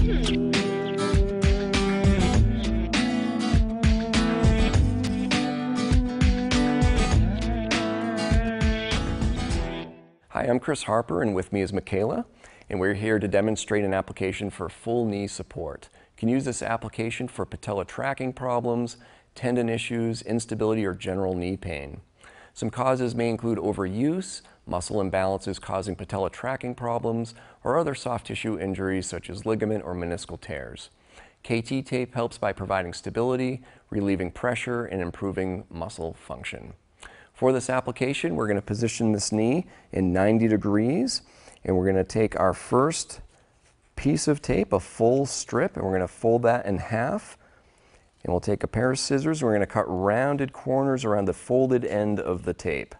Hi, I'm Chris Harper, and with me is Michaela, and we're here to demonstrate an application for full knee support. You can use this application for patella tracking problems, tendon issues, instability, or general knee pain. Some causes may include overuse, muscle imbalances causing patella tracking problems, or other soft tissue injuries such as ligament or meniscal tears. KT tape helps by providing stability, relieving pressure, and improving muscle function. For this application, we're going to position this knee in 90 degrees, and we're going to take our first piece of tape, a full strip, and we're going to fold that in half. And we'll take a pair of scissors, and we're going to cut rounded corners around the folded end of the tape.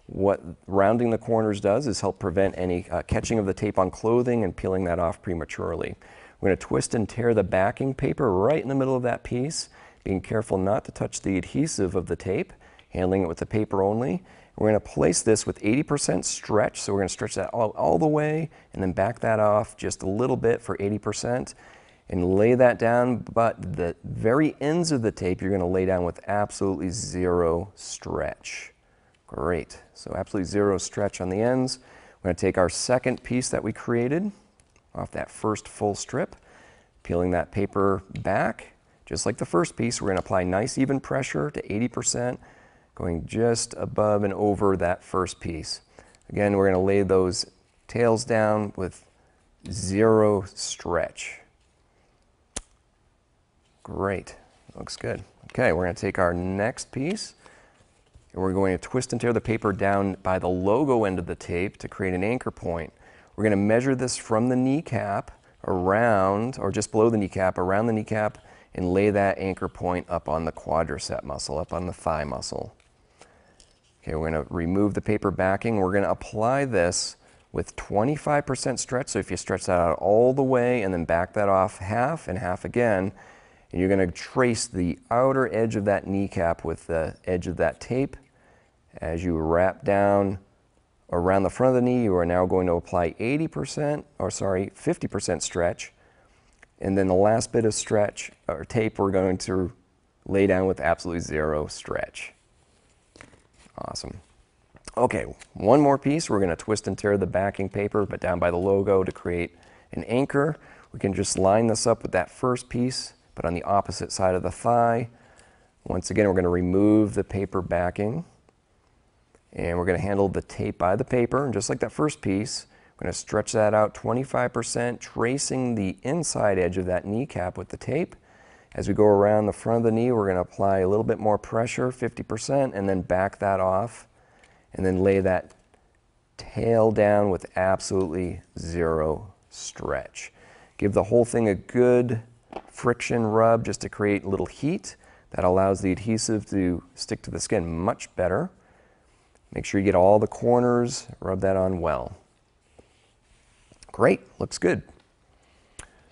What rounding the corners does is help prevent any catching of the tape on clothing and peeling that off prematurely. We're going to twist and tear the backing paper right in the middle of that piece, being careful not to touch the adhesive of the tape, handling it with the paper only. We're going to place this with 80% stretch, so we're going to stretch that all the way and then back that off just a little bit for 80% and lay that down, but the very ends of the tape you're going to lay down with absolutely zero stretch. Great, so absolutely zero stretch on the ends. We're going to take our second piece that we created off that first full strip, peeling that paper back. Just like the first piece, we're going to apply nice even pressure to 80%, going just above and over that first piece. Again, we're going to lay those tails down with zero stretch. Great, looks good. Okay, we're going to take our next piece, and we're going to twist and tear the paper down by the logo end of the tape to create an anchor point. We're going to measure this from the kneecap around, or just below the kneecap, around the kneecap, and lay that anchor point up on the quadricep muscle, up on the thigh muscle. Okay, we're going to remove the paper backing. We're going to apply this with 25% stretch. So if you stretch that out all the way and then back that off half and half again, and you're going to trace the outer edge of that kneecap with the edge of that tape. As you wrap down around the front of the knee, you are now going to apply 50% stretch. And then the last bit of stretch or tape we're going to lay down with absolutely zero stretch. Awesome. Okay, one more piece. We're going to twist and tear the backing paper, but down by the logo to create an anchor. We can just line this up with that first piece, but on the opposite side of the thigh. Once again, we're going to remove the paper backing, and we're going to handle the tape by the paper. And just like that first piece, we're going to stretch that out 25%, tracing the inside edge of that kneecap with the tape. As we go around the front of the knee, we're going to apply a little bit more pressure, 50%, and then back that off, and then lay that tail down with absolutely zero stretch. Give the whole thing a good friction rub just to create a little heat that allows the adhesive to stick to the skin much better. Make sure you get all the corners, rub that on well. Great, looks good.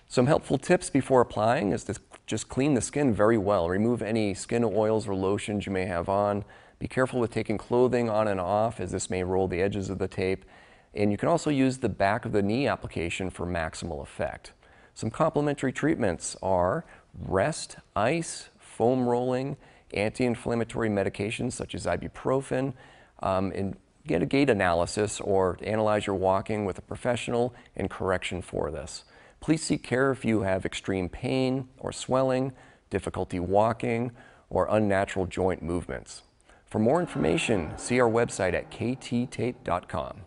Some helpful tips before applying is to just clean the skin very well. Remove any skin oils or lotions you may have on. Be careful with taking clothing on and off, as this may roll the edges of the tape. And you can also use the back of the knee application for maximal effect. Some complementary treatments are rest, ice, foam rolling, anti-inflammatory medications such as ibuprofen, and get a gait analysis or analyze your walking with a professional and correction for this. Please seek care if you have extreme pain or swelling, difficulty walking, or unnatural joint movements. For more information, see our website at kttape.com.